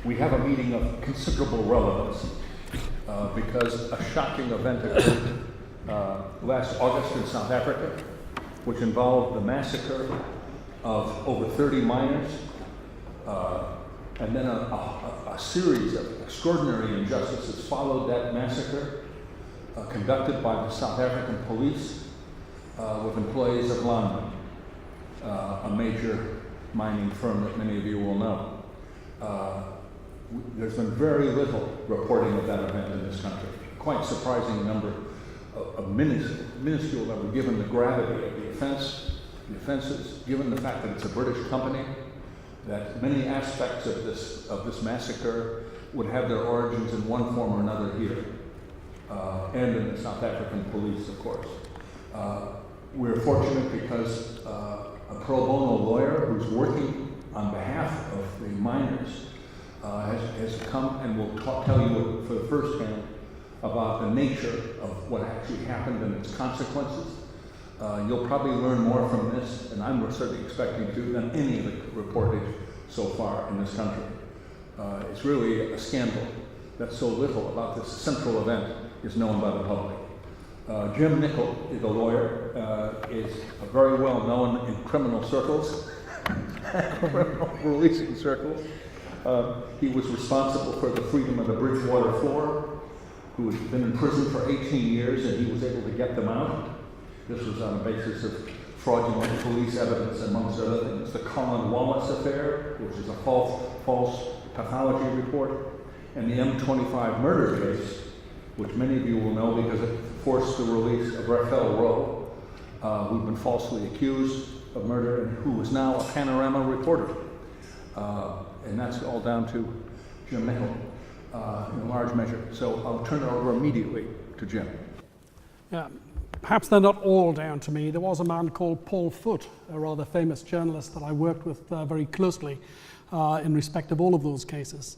We have a meeting of considerable relevance because a shocking event occurred last August in South Africa, which involved the massacre of over 30 miners, and then a series of extraordinary injustices followed that massacre, conducted by the South African police with employees of Lonmin, a major mining firm that many of you will know. There's been very little reporting of that event in this country. Quite surprising number of minuscule number, given the gravity of the offenses, given the fact that it's a British company, that many aspects of this massacre would have their origins in one form or another here, and in the South African police, of course. We're fortunate because a pro bono lawyer who's working on behalf of the miners has come and will tell you for the first hand about the nature of what actually happened and its consequences. You'll probably learn more from this, and I'm certainly expecting to, than any of the reportage so far in this country. It's really a scandal that so little about this central event is known by the public. Jim Nichol is a lawyer, is very well known in criminal circles, criminal releasing circles. He was responsible for the freedom of the Bridgewater Four, who had been in prison for 18 years, and he was able to get them out. This was on the basis of fraudulent police evidence, amongst other things. The Colin Wallace affair, which is a false pathology report, and the M25 murder case, which many of you will know because it forced the release of Raphael Rowe, who'd been falsely accused of murder and who was now a Panorama reporter. And that's all down to Jim Nichol in a large measure. So I'll turn it over immediately to Jim. Yeah, perhaps they're not all down to me. There was a man called Paul Foote, a rather famous journalist that I worked with very closely in respect of all of those cases.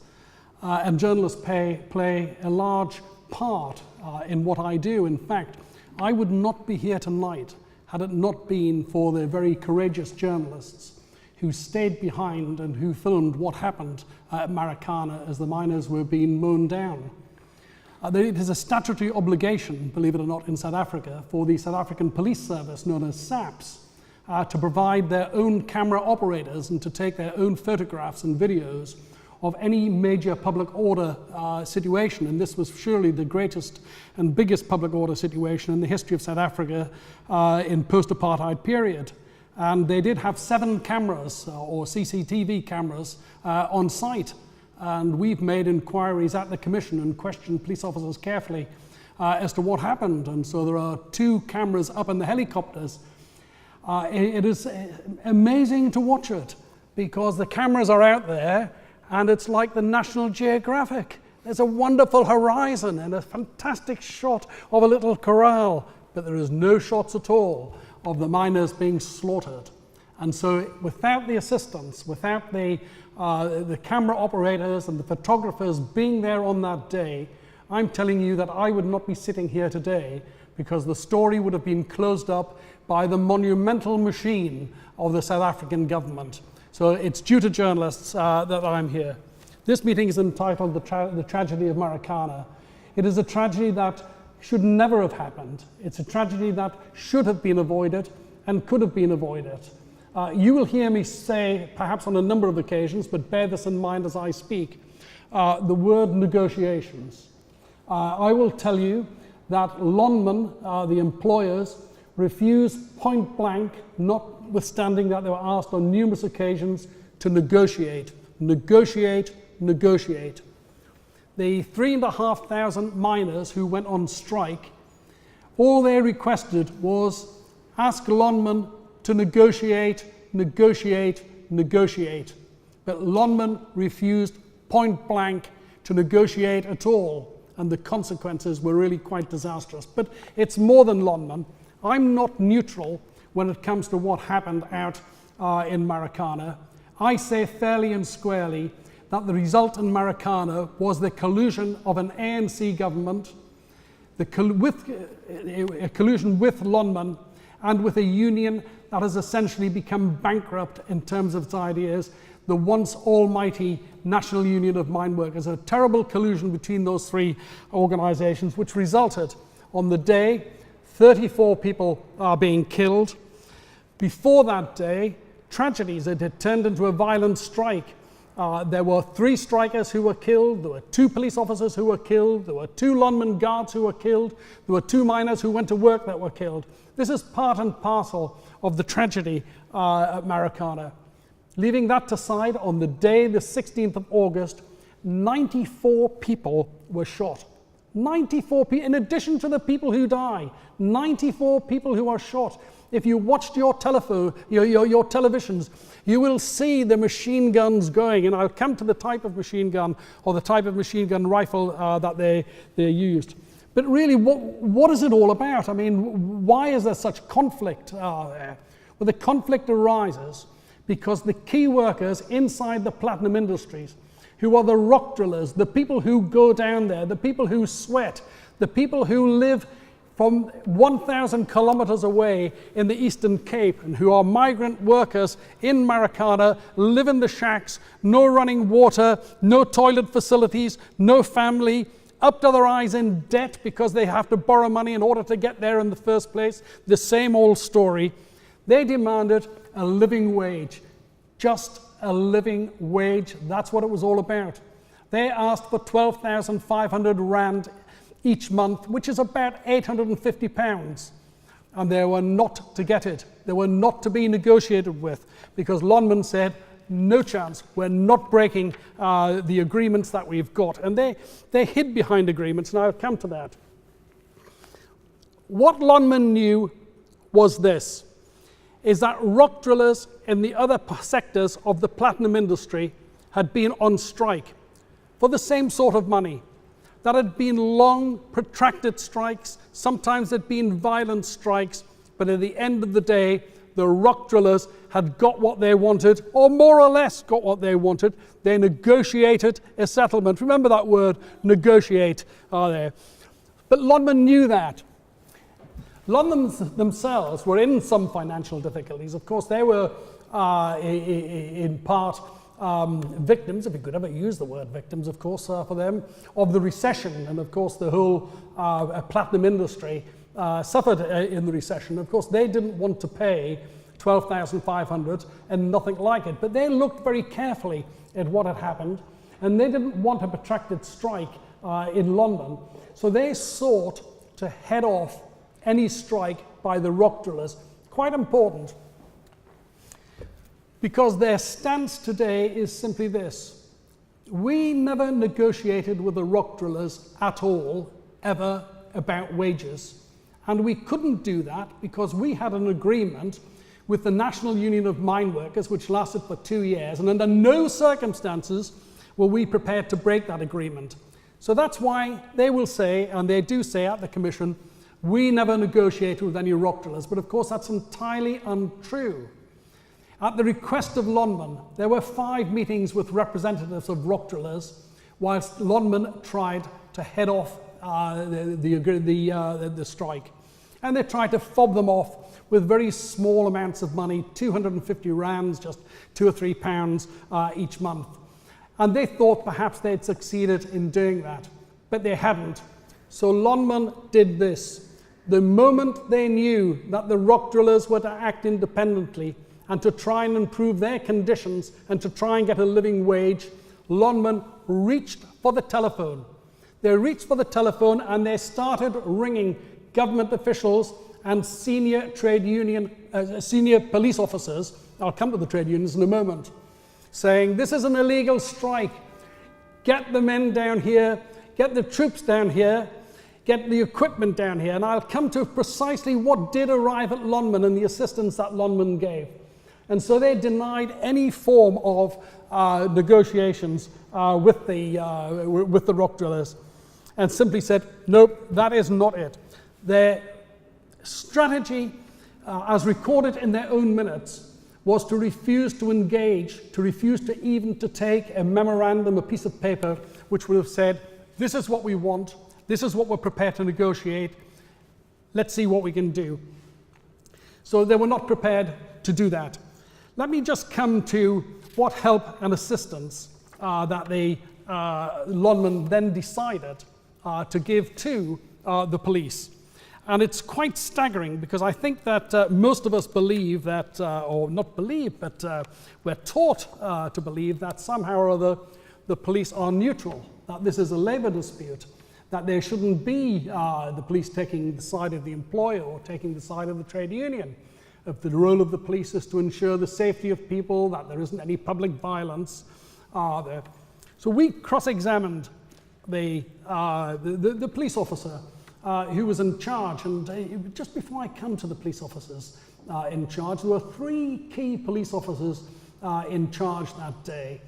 And journalists play a large part in what I do. In fact, I would not be here tonight had it not been for the very courageous journalists who stayed behind and who filmed what happened at Marikana as the miners were being mown down. It is a statutory obligation, believe it or not, in South Africa for the South African Police Service, known as SAPS, to provide their own camera operators and to take their own photographs and videos of any major public order situation. And this was surely the greatest and biggest public order situation in the history of South Africa in post-apartheid period. And they did have 7 cameras or CCTV cameras on site. And we've made inquiries at the Commission and questioned police officers carefully as to what happened. And so there are 2 cameras up in the helicopters. It is amazing to watch it because the cameras are out there and it's like the National Geographic. There's a wonderful horizon and a fantastic shot of a little corral, but there is no shots at all of the miners being slaughtered. And so without the assistance, without the camera operators and the photographers being there on that day, I'm telling you that I would not be sitting here today because the story would have been closed up by the monumental machine of the South African government. So it's due to journalists that I'm here. This meeting is entitled The Tragedy of Marikana. It is a tragedy that should never have happened. It's a tragedy that should have been avoided and could have been avoided. You will hear me say, perhaps on a number of occasions, but bear this in mind as I speak, the word negotiations. I will tell you that Lonmin, the employers, refused point blank, notwithstanding that they were asked on numerous occasions to negotiate. The 3,500 miners who went on strike, all they requested was ask Lonmin to negotiate. But Lonmin refused point blank to negotiate at all, and the consequences were really quite disastrous. But it's more than Lonmin. I'm not neutral when it comes to what happened out in Marikana. I say fairly and squarely that the result in Marikana was the collusion of an ANC government, a collusion with Lonmin, and with a union that has essentially become bankrupt in terms of its ideas, the once almighty National Union of Mine Workers. A terrible collusion between those three organizations, which resulted on the day 34 people are being killed. Before that day, tragedies. It had turned into a violent strike. There were 3 strikers who were killed, there were 2 police officers who were killed, there were 2 Lonman guards who were killed, there were 2 miners who went to work that were killed. This is part and parcel of the tragedy at Marikana. Leaving that aside, on the day, the 16th of August, 94 people were shot. 94 people, in addition to the people who die, 94 people who are shot. If you watched your televisions, you will see the machine guns going, and I'll come to the type of machine gun or the type of machine gun rifle that they used. But really, what is it all about? I mean, why is there such conflict there? Well, the conflict arises because the key workers inside the platinum industries, who are the rock drillers, the people who go down there, the people who sweat, the people who live from 1,000 kilometers away in the Eastern Cape and who are migrant workers in Marikana, live in the shacks, no running water, no toilet facilities, no family, up to their eyes in debt because they have to borrow money in order to get there in the first place. The same old story. They demanded a living wage, just a living wage. That's what it was all about. They asked for 12,500 rand each month, which is about 850 pounds. And they were not to get it. They were not to be negotiated with because Lonman said, no chance, we're not breaking the agreements that we've got. And they hid behind agreements, and I'll come to that. What Lonman knew was this, is that rock drillers in the other sectors of the platinum industry had been on strike for the same sort of money. That had been long, protracted strikes, sometimes had been violent strikes, but at the end of the day, the rock drillers had got what they wanted, or more or less got what they wanted. They negotiated a settlement. Remember that word, negotiate, there. But Lonman knew that. Lonman themselves were in some financial difficulties. Of course, they were in part victims, if you could ever use the word victims, of course, for them, of the recession. And of course, the whole platinum industry suffered in the recession. Of course, they didn't want to pay 12,500 and nothing like it. But they looked very carefully at what had happened, and they didn't want a protracted strike in London. So they sought to head off any strike by the rock drillers. Quite important, because their stance today is simply this. We never negotiated with the rock drillers at all, ever, about wages. And we couldn't do that because we had an agreement with the National Union of Mine Workers, which lasted for 2 years, and under no circumstances were we prepared to break that agreement. So that's why they will say, and they do say at the Commission, we never negotiated with any rock drillers. But of course, that's entirely untrue. At the request of Lonman, there were 5 meetings with representatives of rock drillers, whilst Lonman tried to head off the strike. And they tried to fob them off with very small amounts of money, 250 rands, just 2 or 3 pounds each month. And they thought perhaps they'd succeeded in doing that, but they hadn't. So Lonman did this. The moment they knew that the rock drillers were to act independently and to try and improve their conditions and to try and get a living wage, Lonman reached for the telephone. They reached for the telephone and they started ringing government officials and senior police officers, I'll come to the trade unions in a moment, saying, this is an illegal strike. Get the men down here, get the troops down here, get the equipment down here. And I'll come to precisely what did arrive at Lonman and the assistance that Lonman gave. And so they denied any form of negotiations with the rock drillers and simply said, nope, that is not it. Their strategy, as recorded in their own minutes, was to refuse to engage, to refuse to even to take a memorandum, a piece of paper, which would have said, this is what we want, this is what we're prepared to negotiate, let's see what we can do. So they were not prepared to do that. Let me just come to what help and assistance that the Lonman then decided to give to the police. And it's quite staggering, because I think that most of us believe that, or not believe, but we're taught to believe that somehow or other the police are neutral, that this is a labor dispute, that there shouldn't be the police taking the side of the employer or taking the side of the trade union. If the role of the police is to ensure the safety of people, that there isn't any public violence there. So we cross-examined the police officer who was in charge, and just before I come to the police officers in charge, there were 3 key police officers in charge that day.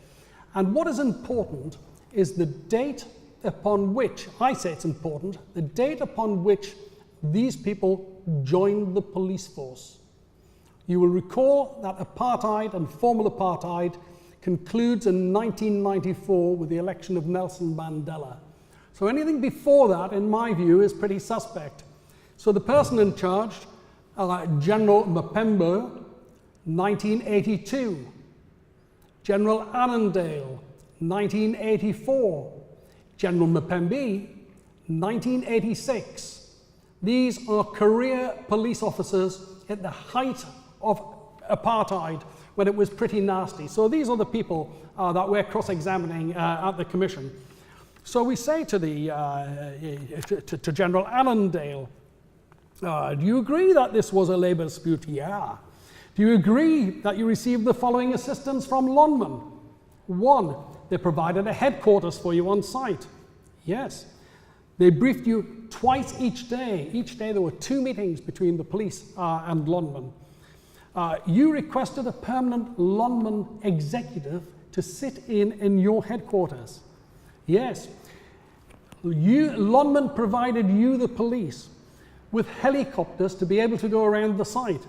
And what is important is the date upon which, I say it's important, the date upon which these people joined the police force. You will recall that apartheid and formal apartheid concludes in 1994 with the election of Nelson Mandela. So anything before that, in my view, is pretty suspect. So the person in charge, General Mapembo, 1982. General Annandale, 1984. General Mapembe, 1986. These are career police officers at the height of apartheid, when it was pretty nasty. So these are the people that we're cross-examining at the commission. So we say to to General Annandale, do you agree that this was a labour dispute? Yeah. Do you agree that you received the following assistance from Lonman? 1, they provided a headquarters for you on site. Yes. They briefed you twice each day. Each day there were 2 meetings between the police and Lonman. You requested a permanent Lonman executive to sit in your headquarters. Yes. Lonman provided you, the police, with helicopters to be able to go around the site.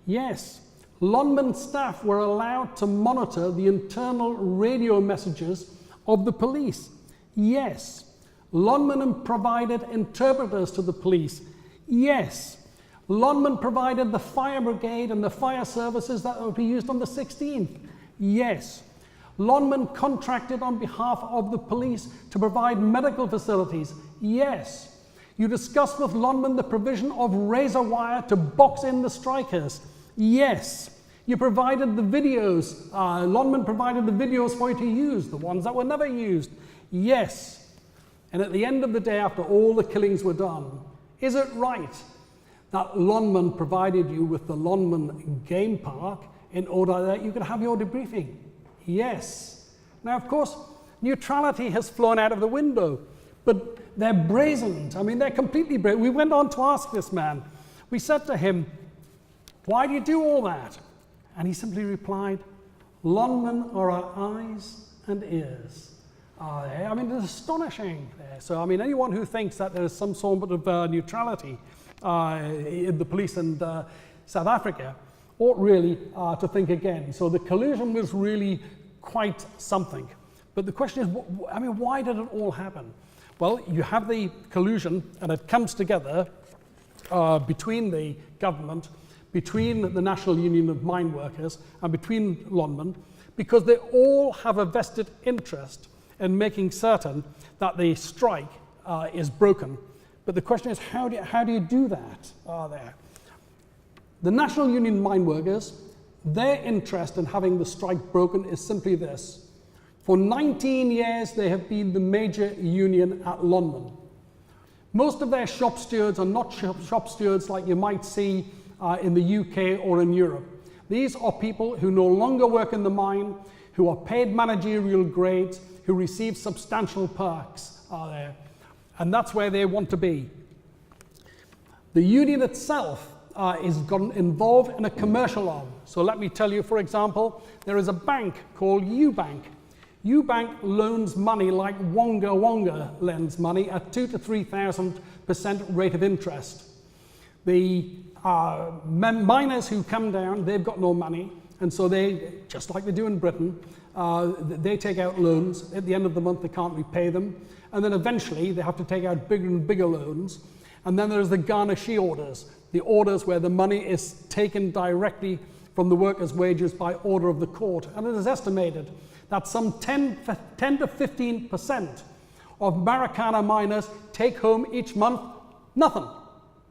Yes. Lonman staff were allowed to monitor the internal radio messages of the police. Yes. Lonman provided interpreters to the police. Yes. Lonman provided the fire brigade and the fire services that would be used on the 16th. Yes. Lonman contracted on behalf of the police to provide medical facilities. Yes. You discussed with Lonman the provision of razor wire to box in the strikers. Yes. You provided the videos. Lonman provided the videos for you to use, the ones that were never used. Yes. And at the end of the day, after all the killings were done, is it right that Lonman provided you with the Lonman game park in order that you could have your debriefing? Yes. Now, of course, neutrality has flown out of the window, but they're brazened. I mean, they're completely brazen. We went on to ask this man. We said to him, why do you do all that? And he simply replied, Lonman are our eyes and ears. I mean, it's astonishing there. So, I mean, anyone who thinks that there is some sort of neutrality in the police in South Africa ought really to think again. So the collusion was really quite something. But the question is, I mean, why did it all happen? Well, you have the collusion, and it comes together between the government, between the National Union of Mine Workers, and between Lonman, because they all have a vested interest in making certain that the strike is broken. But the question is, how do you do that there? The National Union Mine Workers, their interest in having the strike broken is simply this. For 19 years, they have been the major union at Lonman. Most of their shop stewards are not shop stewards like you might see in the UK or in Europe. These are people who no longer work in the mine, who are paid managerial grades, who receive substantial perks there. And that's where they want to be. The union itself is gotten involved in a commercial arm. So let me tell you, for example, there is a bank called Ubank. Ubank loans money like Wonga Wonga lends money at 2,000 to 3,000% rate of interest. The miners who come down, they've got no money, and so they, just like they do in Britain, they take out loans. At the end of the month, they can't repay them, and then eventually they have to take out bigger and bigger loans. And then there's the garnishee orders, the orders where the money is taken directly from the workers' wages by order of the court. And it is estimated that some 10 to 15% of Marikana miners take home each month nothing.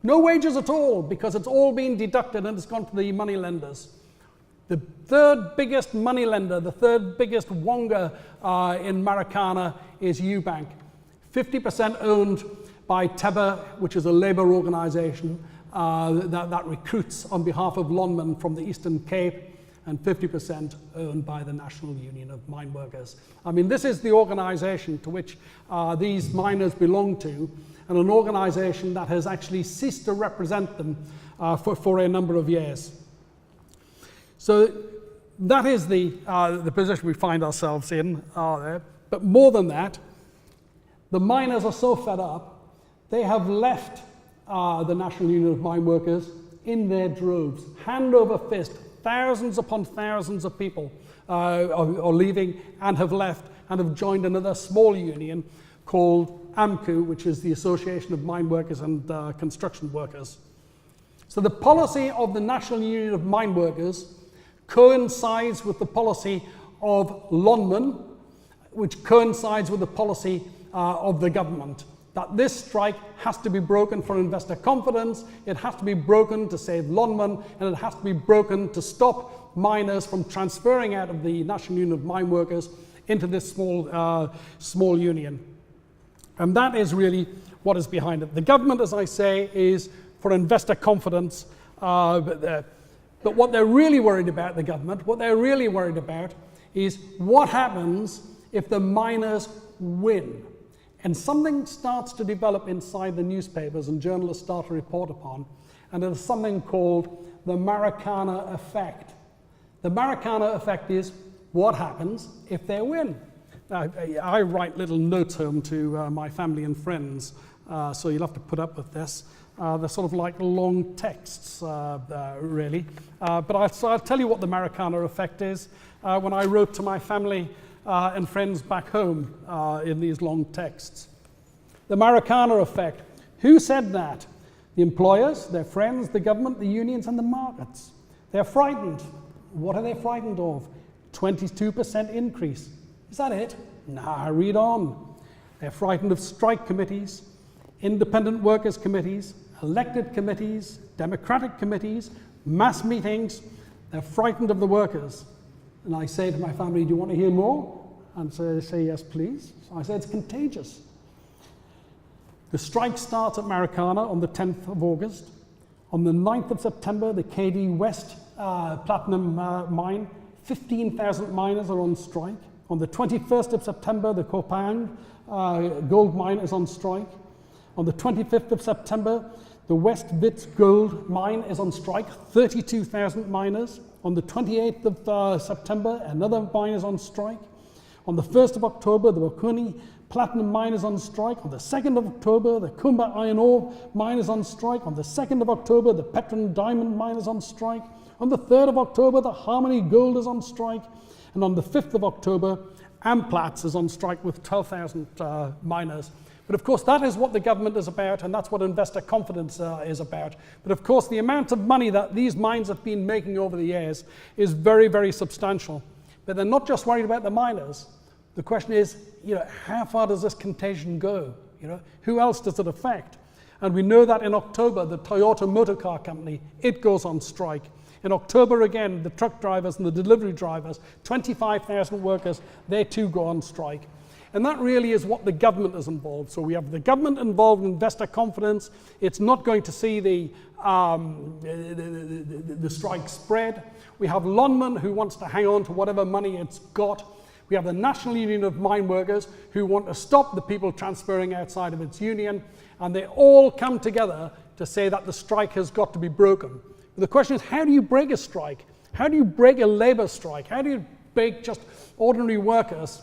No wages at all, because it's all been deducted and it's gone to the money lenders. The third biggest money lender, the third biggest wonga in Marikana is Ubank. 50% owned by Teba, which is a labour organisation that recruits on behalf of longmen from the Eastern Cape, and 50% owned by the National Union of Mine Workers. I mean, this is the organisation to which these miners belong to, and an organisation that has actually ceased to represent them for a number of years. So that is the position we find ourselves in there. But more than that, the miners are so fed up, they have left the National Union of Mine Workers in their droves, hand over fist. Thousands upon thousands of people are leaving and have left and have joined another small union called AMCU, which is the Association of Mine Workers and Construction Workers. So the policy of the National Union of Mine Workers coincides with the policy of longmen, which coincides with the policy of the government. That this strike has to be broken for investor confidence, it has to be broken to save longmen, and it has to be broken to stop miners from transferring out of the National Union of Mine Workers into this small union. And that is really what is behind it. The government, as I say, is for investor confidence, but what they're really worried about, the government, what they're really worried about is what happens if the miners win. And something starts to develop inside the newspapers and journalists start to report upon, and there's something called the Marikana effect. The Marikana effect is what happens if they win. I write little notes home to my family and friends, so you'll have to put up with this. They're sort of like long texts, really. But I'll tell you what the Marikana effect is when I wrote to my family and friends back home in these long texts. The Marikana effect. Who said that? The employers, their friends, the government, the unions, and the markets. They're frightened. What are they frightened of? 22% increase. Is that it? Nah, read on. They're frightened of strike committees, independent workers committees, elected committees, democratic committees, mass meetings. They're frightened of the workers. And I say to my family, do you want to hear more? And so they say, yes, please. So I say, it's contagious. The strike starts at Marikana on the 10th of August. On the 9th of September, the KD West platinum mine, 15,000 miners are on strike. On the 21st of September, the Kopang gold mine is on strike. On the 25th of September, the West Wits gold mine is on strike, 32,000 miners. On the 28th of September, another mine is on strike. On the 1st of October, the Wakuni platinum mine is on strike. On the 2nd of October, the Kumba iron ore mine is on strike. On the 2nd of October, the Petron diamond mine is on strike. On the 3rd of October, the Harmony gold is on strike. And on the 5th of October, Amplats is on strike with 12,000 miners. But of course, that is what the government is about, and that's what investor confidence is about. But of course, the amount of money that these mines have been making over the years is very, very substantial. But they're not just worried about the miners. The question is, how far does this contagion go? Who else does it affect? And we know that in October, the Toyota Motor Car Company, it goes on strike. In October again, the truck drivers and the delivery drivers, 25,000 workers, they too go on strike. And that really is what the government is involved. So we have the government involved in investor confidence. It's not going to see the strike spread. We have Longman, who wants to hang on to whatever money it's got. We have the National Union of Mine Workers, who want to stop the people transferring outside of its union. And they all come together to say that the strike has got to be broken. But the question is, how do you break a strike? How do you break a labour strike? How do you break just ordinary workers?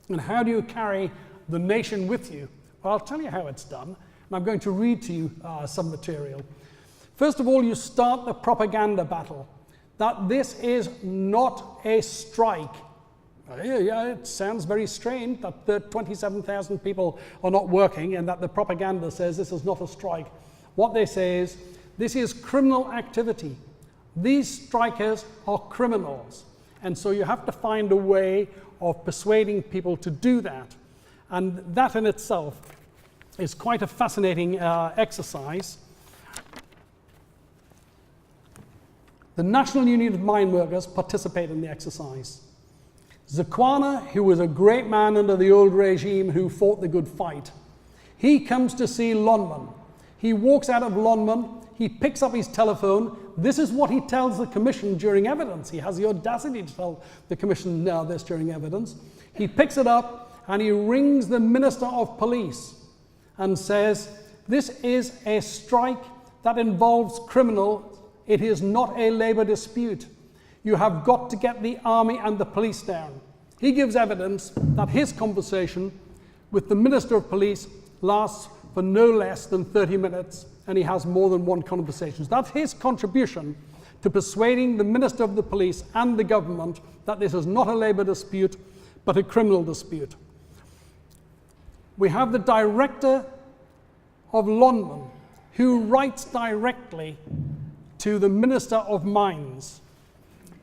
And how do you carry the nation with you? Well, I'll tell you how it's done, and I'm going to read to you some material. First of all, you start the propaganda battle, that this is not a strike. Yeah, it sounds very strange that the 27,000 people are not working and that the propaganda says this is not a strike. What they say is, this is criminal activity. These strikers are criminals. And so you have to find a way of persuading people to do that. And that in itself is quite a fascinating exercise. The National Union of Mine Workers participate in the exercise. Zakwana, who was a great man under the old regime who fought the good fight, he comes to see Lonman. He walks out of Lonman, he picks up his telephone. This is what he tells the commission during evidence. He has the audacity to tell the commission this during evidence. He picks it up and he rings the Minister of Police and says, this is a strike that involves criminals. It is not a labour dispute. You have got to get the army and the police down. He gives evidence that his conversation with the Minister of Police lasts for no less than 30 minutes, and he has more than one conversation. So that's his contribution to persuading the Minister of the Police and the government that this is not a labour dispute, but a criminal dispute. We have the Director of Lonman, who writes directly to the Minister of Mines.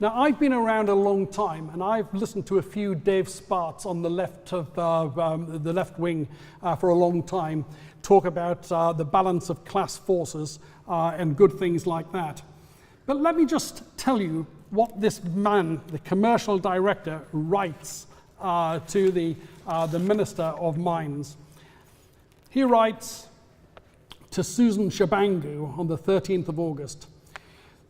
Now, I've been around a long time, and I've listened to a few Dave Sparts on the left of the left wing for a long time talk about the balance of class forces and good things like that. But let me just tell you what this man, the commercial director, writes to the Minister of Mines. He writes to Susan Shabangu on the 13th of August.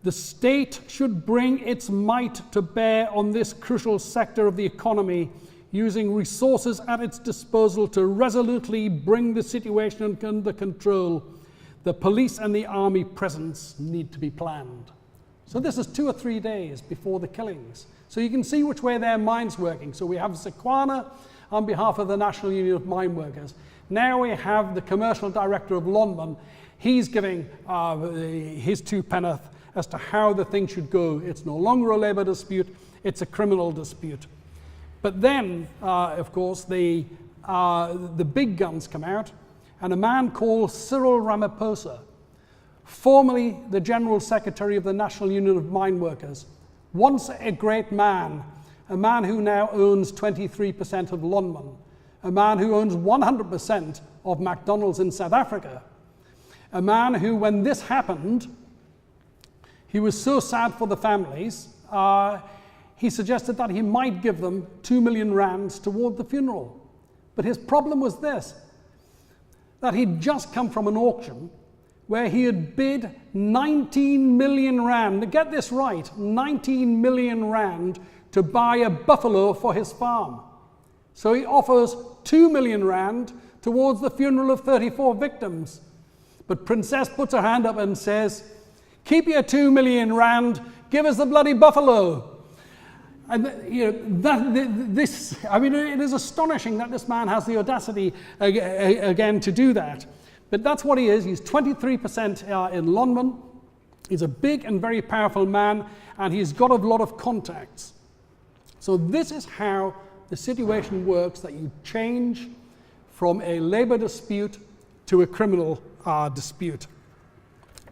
The state should bring its might to bear on this crucial sector of the economy, using resources at its disposal to resolutely bring the situation under control. The police and the army presence need to be planned. So this is 2 or 3 days before the killings. So you can see which way their mind's working. So we have Zakwana on behalf of the National Union of Mine Workers. Now we have the commercial director of Lonman. He's giving his two penneth as to how the thing should go. It's no longer a labour dispute, it's a criminal dispute. But then, of course, the big guns come out, and a man called Cyril Ramaphosa, formerly the General Secretary of the National Union of Mine Workers, once a great man, a man who now owns 23% of Lonman, a man who owns 100% of McDonald's in South Africa, a man who, when this happened, he was so sad for the families, he suggested that he might give them 2 million rands toward the funeral. But his problem was this, that he'd just come from an auction where he had bid 19 million rand, get this right, 19 million rand to buy a buffalo for his farm. So he offers 2 million rand towards the funeral of 34 victims. But Princess puts her hand up and says, keep your 2 million rand, give us the bloody buffalo. And it is astonishing that this man has the audacity again to do that. But that's what he is. He's 23% in Lonman. He's a big and very powerful man, and he's got a lot of contacts. So this is how the situation works, that you change from a labour dispute to a criminal dispute.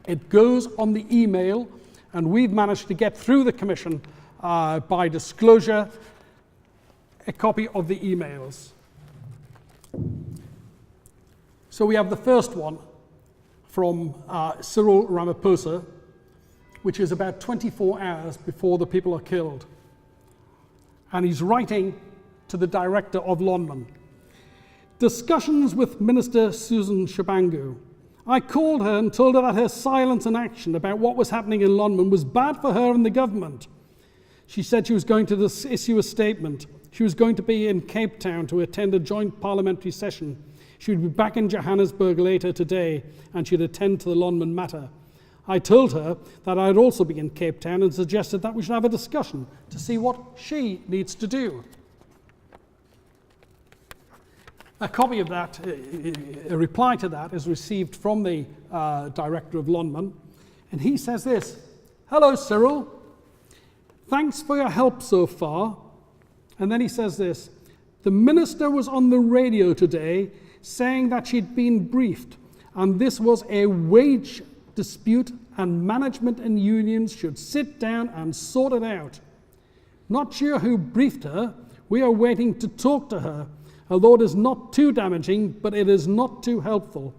It goes on the email, and we've managed to get through the commission by disclosure a copy of the emails. So we have the first one from Cyril Ramaphosa, which is about 24 hours before the people are killed. And he's writing to the director of Lonman. Discussions with Minister Susan Shabangu. I called her and told her that her silence and action about what was happening in Lonman was bad for her and the government. She said she was going to issue a statement. She was going to be in Cape Town to attend a joint parliamentary session. She would be back in Johannesburg later today, and she'd attend to the Lonman matter. I told her that I'd also be in Cape Town and suggested that we should have a discussion to see what she needs to do. A copy of that, a reply to that, is received from the director of Lonman, and he says this: "Hello, Cyril. Thanks for your help so far." And then he says this: "The minister was on the radio today saying that she'd been briefed, and this was a wage dispute, and management and unions should sit down and sort it out. Not sure who briefed her, We are waiting to talk to her, although it is not too damaging, but it is not too helpful.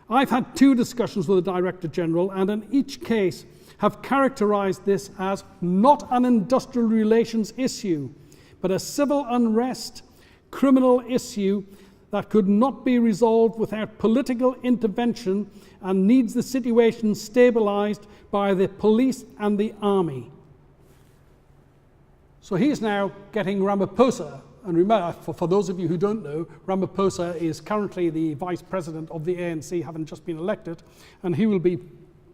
I've had 2 discussions with the Director General, and in each case have characterized this as not an industrial relations issue, but a civil unrest, criminal issue that could not be resolved without political intervention and needs the situation stabilized by the police and the army. So he's now getting Ramaphosa, and remember, for those of you who don't know, Ramaphosa is currently the Vice President of the ANC, having just been elected, and he will be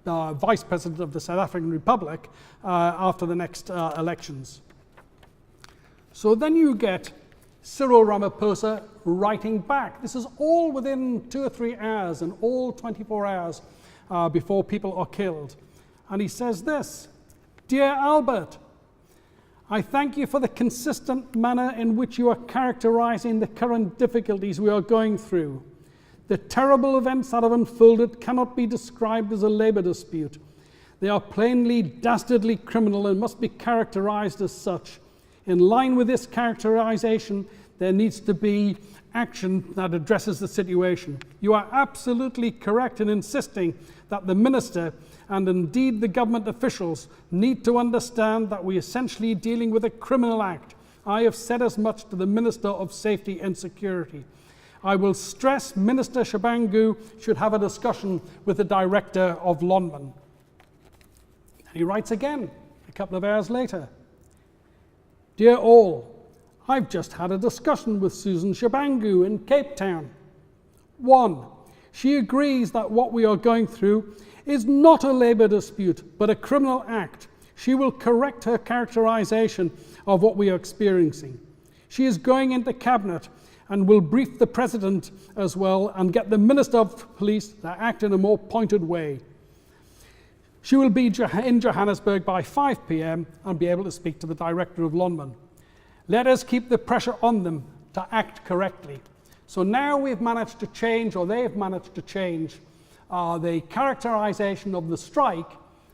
Vice President of the South African Republic after the next elections. So then you get Cyril Ramaphosa writing back. This is all within 2 or 3 hours and all 24 hours before people are killed. And he says this: "Dear Albert, I thank you for the consistent manner in which you are characterizing the current difficulties we are going through. The terrible events that have unfolded cannot be described as a labor dispute. They are plainly dastardly criminal and must be characterized as such. In line with this characterization, there needs to be action that addresses the situation. You are absolutely correct in insisting that the minister and indeed the government officials need to understand that we are essentially dealing with a criminal act. I have said as much to the Minister of Safety and Security. I will stress Minister Shabangu should have a discussion with the Director of Lonman." And he writes again a couple of hours later: "Dear all, I've just had a discussion with Susan Shabangu in Cape Town. 1. She agrees that what we are going through is not a labour dispute, but a criminal act. She will correct her characterisation of what we are experiencing. She is going into Cabinet and will brief the President as well and get the Minister of Police to act in a more pointed way. She will be in Johannesburg by 5 p.m. and be able to speak to the Director of Lonman. Let us keep the pressure on them to act correctly." So now we've managed to change, or they've managed to change, the characterization of the strike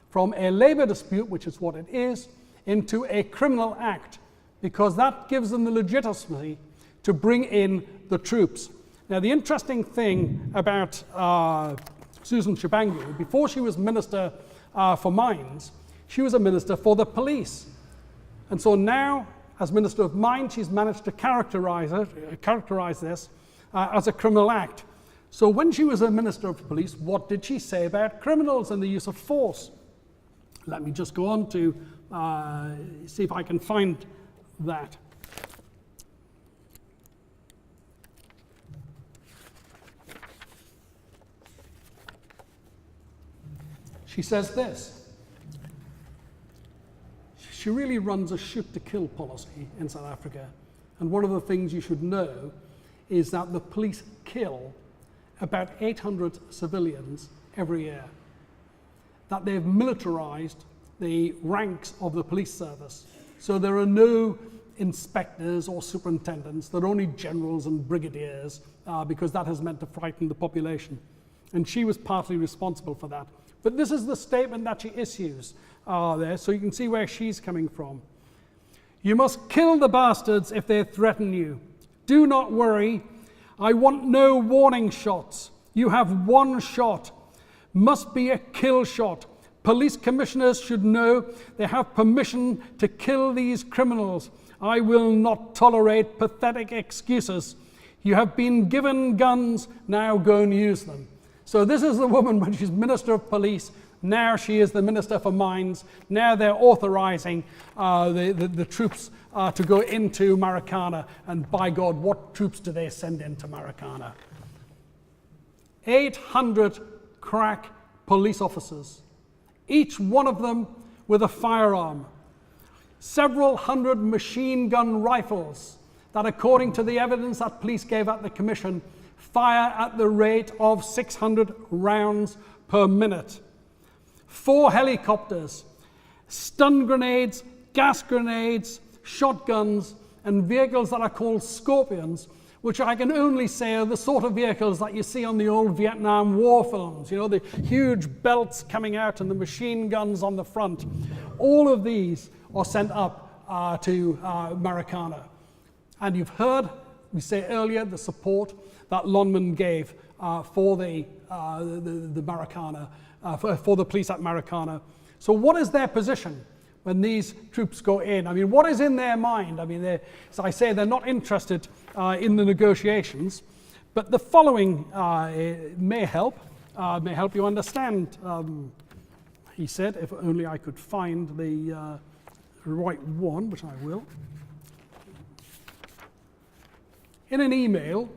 from a labor dispute, which is what it is, into a criminal act, because that gives them the legitimacy to bring in the troops. Now, the interesting thing about Susan Shabangu, before she was Minister for Mines, she was a Minister for the Police. And so now, as Minister of Mines, she's managed to characterize this as a criminal act. So when she was a Minister of Police, what did she say about criminals and the use of force? Let me just go on to see if I can find that. She says this: she really runs a shoot-to-kill policy in South Africa. And one of the things you should know is that the police kill about 800 civilians every year. That they've militarized the ranks of the police service. So there are no inspectors or superintendents, there are only generals and brigadiers, because that has meant to frighten the population. And she was partly responsible for that. But this is the statement that she issues there, so you can see where she's coming from. "You must kill the bastards if they threaten you. Do not worry. I want no warning shots. You have one shot. Must be a kill shot. Police commissioners should know they have permission to kill these criminals. I will not tolerate pathetic excuses. You have been given guns, now go and use them." So this is the woman when she's Minister of Police. Now she is the Minister for Mines. Now they're authorizing the troops to go into Marikana. And by God, what troops do they send into Marikana? 800 crack police officers, each one of them with a firearm. Several hundred machine gun rifles that, according to the evidence that police gave at the commission, fire at the rate of 600 rounds per minute. 4 helicopters, stun grenades, gas grenades, shotguns, and vehicles that are called Scorpions, which I can only say are the sort of vehicles that you see on the old Vietnam War films, you know, the huge belts coming out and the machine guns on the front. All of these are sent up to Marikana. And you've heard me say earlier the support that Lonman gave for the Marikana, for the police at Marikana. So what is their position when these troops go in? I mean, what is in their mind? I mean, as I say, they're not interested in the negotiations, but the following may help you understand. He said, if only I could find the right one, which I will. In an email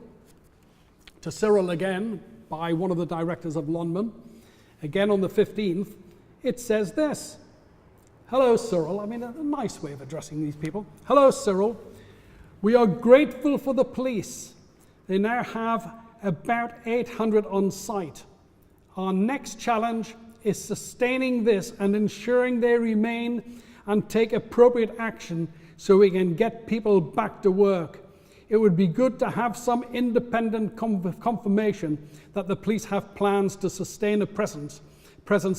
to Cyril again by one of the directors of Lonman, again on the 15th, it says this. Hello, Cyril. I mean, a nice way of addressing these people. Hello, Cyril. We are grateful for the police. They now have about 800 on site. Our next challenge is sustaining this and ensuring they remain and take appropriate action so we can get people back to work. It would be good to have some independent confirmation that the police have plans to sustain a presence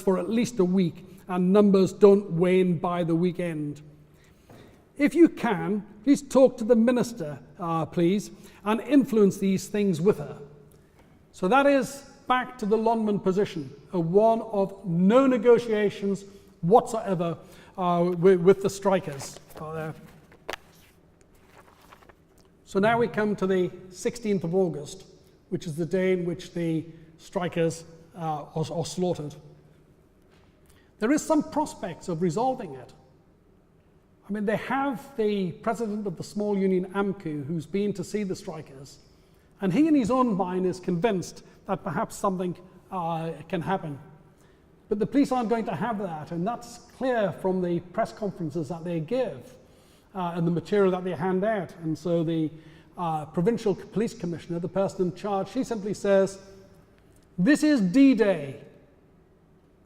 for at least a week and numbers don't wane by the weekend. If you can, please talk to the minister, please, and influence these things with her. So that is back to the Lonman position, one of no negotiations whatsoever with the strikers. So now we come to the 16th of August, which is the day in which the strikers are slaughtered. There is some prospects of resolving it. I mean, they have the president of the small union, AMCU, who's been to see the strikers, and he in his own mind is convinced that perhaps something can happen. But the police aren't going to have that, and that's clear from the press conferences that they give and the material that they hand out. And so the provincial police commissioner, the person in charge, she simply says, "This is D-Day."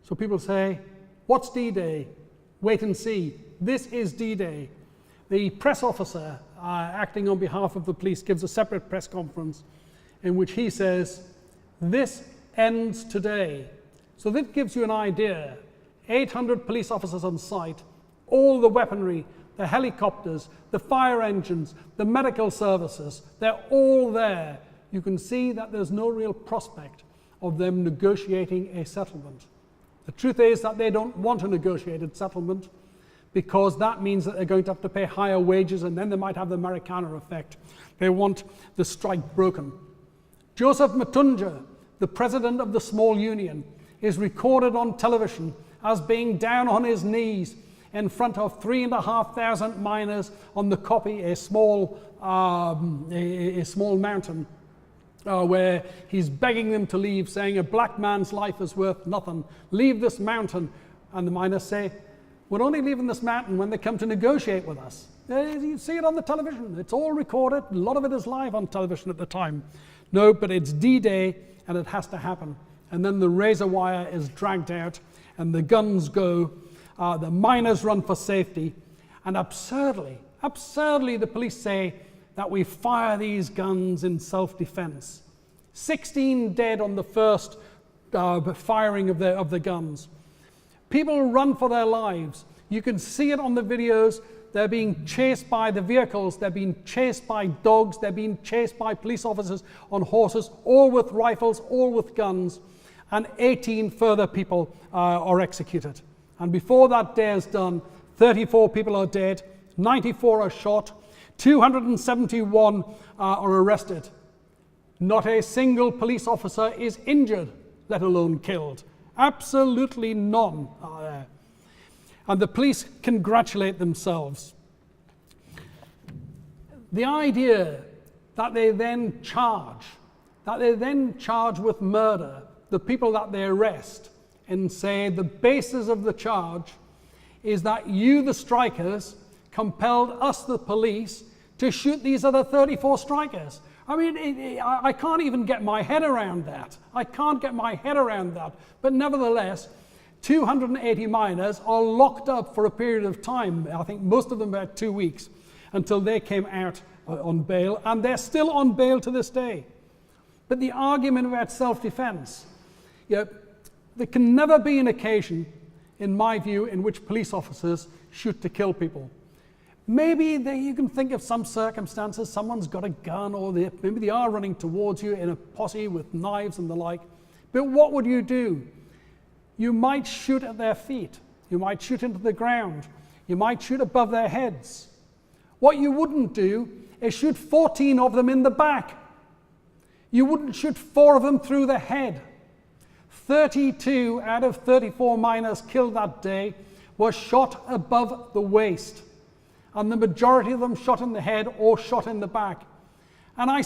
So people say, "What's D-Day?" Wait and see. This is D-Day. The press officer acting on behalf of the police gives a separate press conference in which he says, "This ends today." So that gives you an idea. 800 police officers on site, all the weaponry, the helicopters, the fire engines, the medical services, they're all there. You can see that there's no real prospect of them negotiating a settlement. The truth is that they don't want a negotiated settlement because that means that they're going to have to pay higher wages and then they might have the Marikana effect. They want the strike broken. Joseph Matunja, the president of the small union, is recorded on television as being down on his knees in front of 3,500 miners on the Kopi, a small mountain, where he's begging them to leave, saying, "A black man's life is worth nothing. Leave this mountain." And the miners say, "We're only leaving this mountain when they come to negotiate with us." You see it on the television. It's all recorded. A lot of it is live on television at the time. No, but it's D-Day, and it has to happen. And then the razor wire is dragged out, and the guns go. The miners run for safety. And absurdly, the police say that we fire these guns in self-defense. 16 dead on the first firing of the guns. People run for their lives. You can see it on the videos. They're being chased by the vehicles. They're being chased by dogs. They're being chased by police officers on horses, all with rifles, all with guns. And 18 further people are executed. And before that day is done, 34 people are dead, 94 are shot, 271 are arrested. Not a single police officer is injured, let alone killed. Absolutely none are there. And the police congratulate themselves. The idea that they then charge with murder the people that they arrest and say the basis of the charge is that you, the strikers, compelled us, the police, to shoot these other 34 strikers. I mean, I can't even get my head around that. But nevertheless, 280 miners are locked up for a period of time. I think most of them about 2 weeks until they came out on bail, and they're still on bail to this day. But the argument about self-defense, there can never be an occasion, in my view, in which police officers shoot to kill people. You can think of some circumstances, someone's got a gun, or maybe they are running towards you in a posse with knives and the like. But what would you do? You might shoot at their feet. You might shoot into the ground. You might shoot above their heads. What you wouldn't do is shoot 14 of them in the back. You wouldn't shoot 4 of them through the head. 32 out of 34 miners killed that day were shot above the waist. And the majority of them shot in the head or shot in the back. And I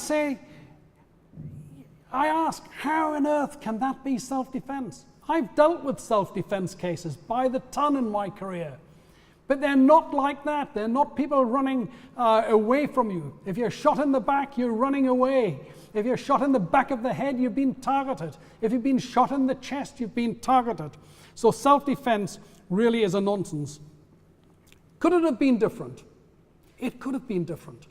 ask, how on earth can that be self-defense? I've dealt with self-defense cases by the ton in my career. But they're not like that. They're not people running away from you. If you're shot in the back, you're running away. If you're shot in the back of the head, you've been targeted. If you've been shot in the chest, you've been targeted. So self-defense really is a nonsense. Could it have been different? It could have been different.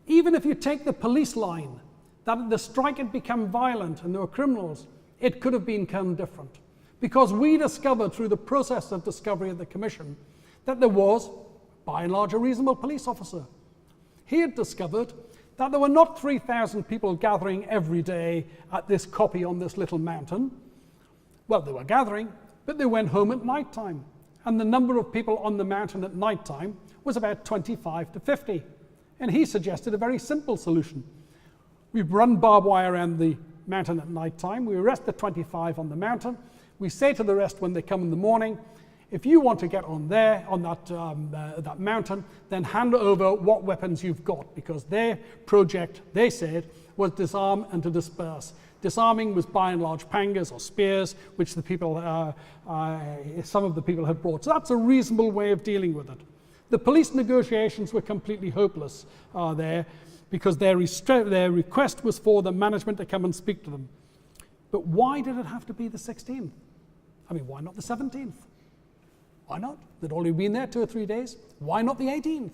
Even if you take the police line, that the strike had become violent and there were criminals, it could have become different. Because we discovered through the process of discovery of the Commission that there was, by and large, a reasonable police officer. He had discovered that there were not 3,000 people gathering every day at this copy on this little mountain. Well, they were gathering, but they went home at night time. And the number of people on the mountain at night time was about 25 to 50. And he suggested a very simple solution. We run barbed wire around the mountain at night time. We arrest the 25 on the mountain. We say to the rest when they come in the morning, if you want to get on there, on that mountain, then hand over what weapons you've got, because their project, they said, was disarm and to disperse. Disarming was by and large pangas or spears, which the people, some of the people had brought. So that's a reasonable way of dealing with it. The police negotiations were completely hopeless there, because their request was for the management to come and speak to them. But why did it have to be the 16th? I mean, why not the 17th? Why not? They'd already been there 2 or 3 days. Why not the 18th?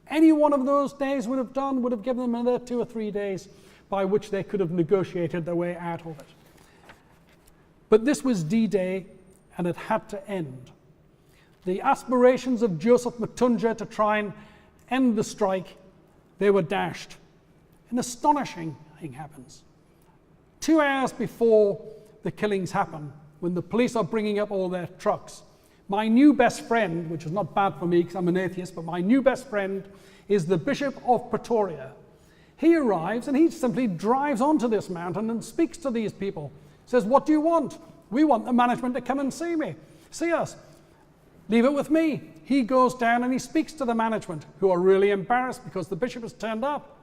Any one of those days would have given them another 2 or 3 days by which they could have negotiated their way out of it. But this was D-Day, and it had to end. The aspirations of Joseph Matunja to try and end the strike, they were dashed. An astonishing thing happens. 2 hours before the killings happen, when the police are bringing up all their trucks, my new best friend, which is not bad for me because I'm an atheist, but my new best friend is the Bishop of Pattaya. He arrives and he simply drives onto this mountain and speaks to these people. Says, what do you want? We want the management to come and see us. Leave it with me. He goes down and he speaks to the management, who are really embarrassed because the bishop has turned up.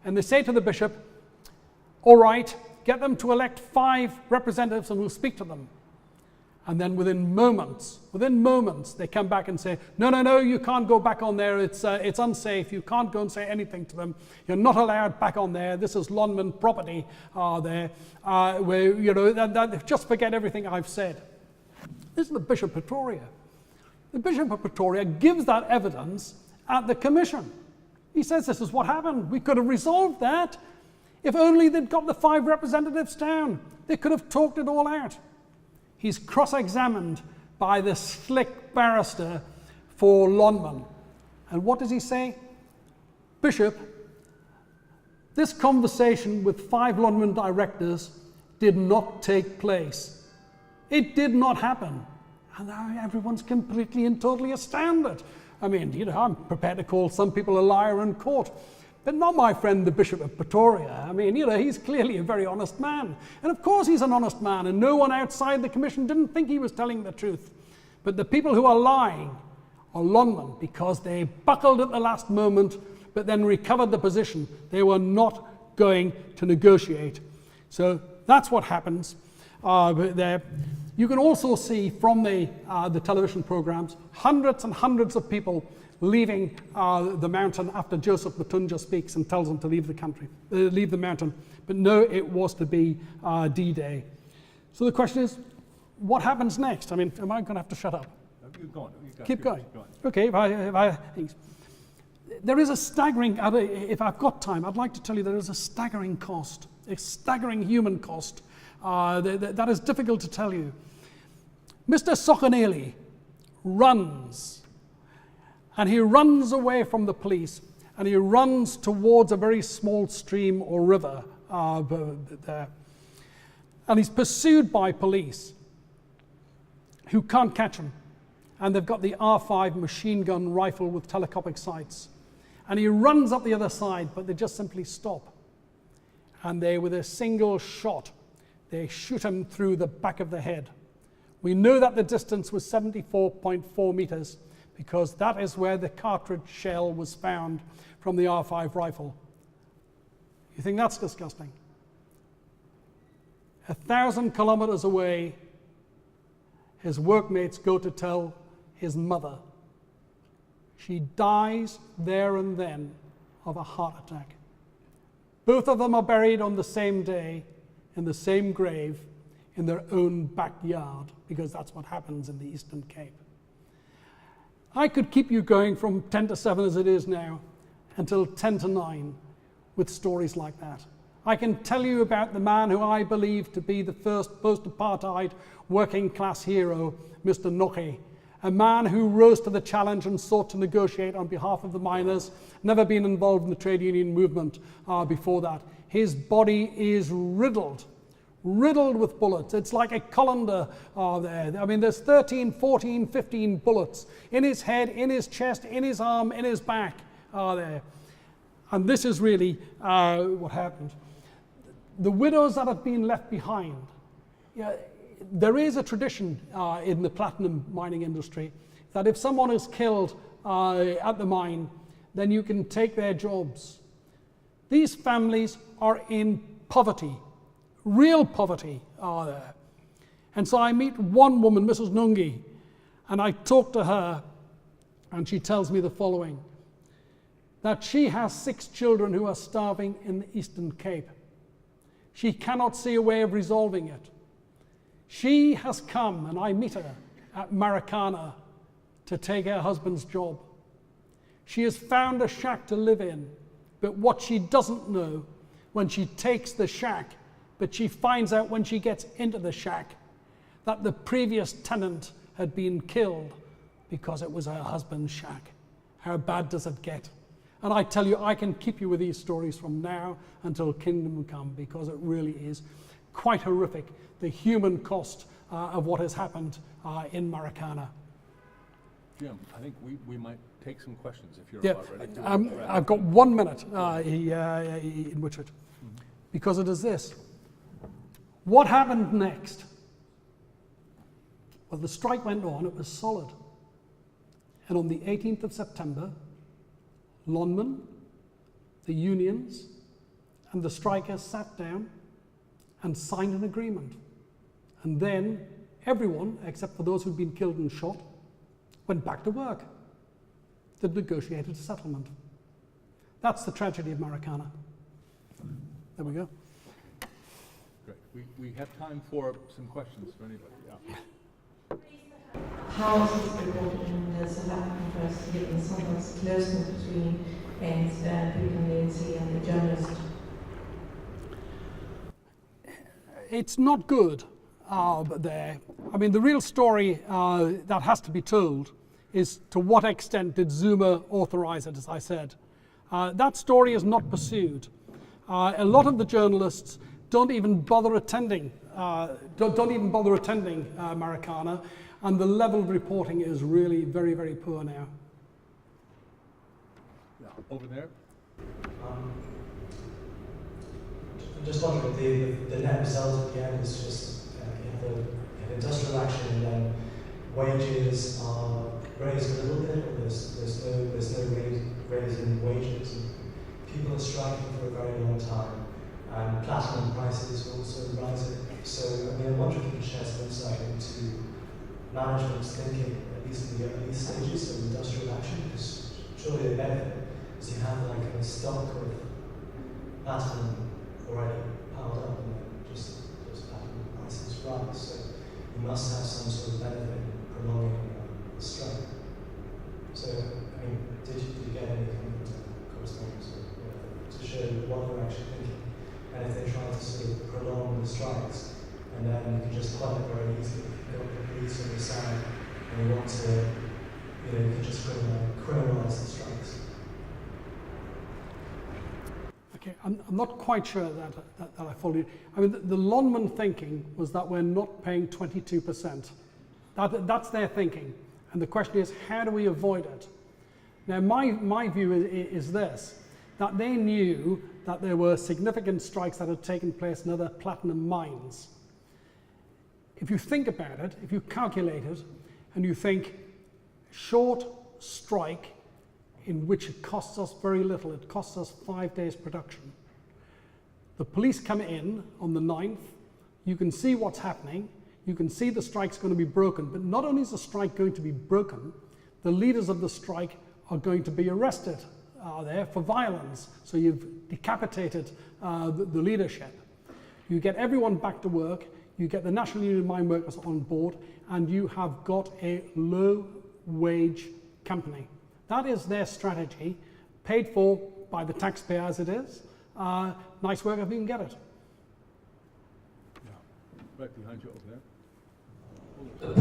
And they say to the bishop, all right, get them to elect 5 representatives and we'll speak to them. And then within moments, they come back and say, no, you can't go back on there. It's unsafe. You can't go and say anything to them. You're not allowed back on there. This is Lonman property there. Where, just forget everything I've said. This is the Bishop of Pattaya. The Bishop of Pattaya gives that evidence at the commission. He says, this is what happened. We could have resolved that. If only they'd got the 5 representatives down. They could have talked it all out. He's cross-examined by the slick barrister for Lonman. And what does he say? Bishop, this conversation with 5 Lonman directors did not take place. It did not happen. And now everyone's completely and totally astounded. I mean, I'm prepared to call some people a liar in court, but not my friend, the Bishop of Pattaya. I mean, he's clearly a very honest man. And of course he's an honest man, and no one outside the commission didn't think he was telling the truth. But the people who are lying are Lonman, because they buckled at the last moment, but then recovered the position. They were not going to negotiate. So that's what happens there. You can also see from the television programs, hundreds and hundreds of people leaving the mountain after Joseph Matunja speaks and tells them to leave the mountain. But no, it was to be D-Day. So the question is, what happens next? I mean, am I going to have to shut up? No, you go on. Keep going. Okay, there is a staggering, if I've got time, I'd like to tell you there is a staggering cost, a staggering human cost that is difficult to tell you. Mr. Sokoneli runs And he runs away from the police, and he runs towards a very small stream or river there. And he's pursued by police who can't catch him. And they've got the R5 machine gun rifle with telescopic sights. And he runs up the other side, but they just simply stop. And they, with a single shot, they shoot him through the back of the head. We know that the distance was 74.4 meters because that is where the cartridge shell was found from the R5 rifle. You think that's disgusting? 1,000 kilometers away, his workmates go to tell his mother. She dies there and then of a heart attack. Both of them are buried on the same day in the same grave in their own backyard, because that's what happens in the Eastern Cape. I could keep you going from 10 to 7 as it is now until 10 to 9 with stories like that. I can tell you about the man who I believe to be the first post-apartheid working class hero, Mr. Nichol, a man who rose to the challenge and sought to negotiate on behalf of the miners, never been involved in the trade union movement before that. His body is riddled with bullets. It's like a colander there. I mean, there's 13, 14, 15 bullets in his head, in his chest, in his arm, in his back there. And this is really what happened. The widows that have been left behind, there is a tradition in the platinum mining industry that if someone is killed at the mine, then you can take their jobs. These families are in poverty, real poverty are there. And so I meet one woman, Mrs. Nungi, and I talk to her, and she tells me the following, that she has 6 children who are starving in the Eastern Cape. She cannot see a way of resolving it. She has come, and I meet her at Marikana to take her husband's job. She has found a shack to live in, but what she doesn't know when she takes the shack, but she finds out when she gets into the shack that the previous tenant had been killed because it was her husband's shack. How bad does it get? And I tell you, I can keep you with these stories from now until kingdom come, because it really is quite horrific, the human cost of what has happened in Marikana. Jim, I think we might take some questions if you're about ready to. I've got 1 minute in Richard, because it is this. What happened next? Well, the strike went on, it was solid. And on the 18th of September, London, the unions, and the strikers sat down and signed an agreement. And then everyone, except for those who'd been killed and shot, went back to work. They negotiated a settlement. That's the tragedy of Marikana. There we go. Great. We have time for some questions for anybody. Yeah. How is it reported in the South African press, given sometimes closeness between people in the ANC and the journalist? It's not good there. I mean, the real story that has to be told is to what extent did Zuma authorize it, as I said. That story is not pursued. A lot of the journalists don't even bother attending Marikana, and the level of reporting is really very, very poor now. Yeah, over there. I'm just wondering, the net result at the end is just you have industrial action, and then wages are raised a little bit, or there's no raise in wages, and people are striking for a very long time, and platinum prices are also rising. So I wonder if you could share some insight into management's thinking, at least in the early stages of industrial action, because surely the benefit is you have like a stock of platinum already piled up, and then just those platinum prices rise. So you must have some sort of benefit in prolonging the strike. So, did you get any kind of correspondence to show what they're actually thinking? And if they try to sort of prolong the strikes, and then you can just quell it very easily. You've got the police on the side, and you want to you could just criminalise the strikes. Okay, I'm not quite sure that I follow you. I mean, the Lonman thinking was that we're not paying 22%. That's their thinking. And the question is, how do we avoid it? Now, my view is this, that they knew that there were significant strikes that had taken place in other platinum mines. If you think about it, if you calculate it, and you think short strike in which it costs us very little, it costs us 5 days production. The police come in on the 9th, you can see what's happening, you can see the strike's going to be broken, but not only is the strike going to be broken, the leaders of the strike are going to be arrested there for violence. So you've decapitated the leadership. You get everyone back to work, you get the National Union of Mine Workers on board, and you have got a low-wage company. That is their strategy, paid for by the taxpayer as it is. Nice work if you can get it. Yeah. Right behind you over there. The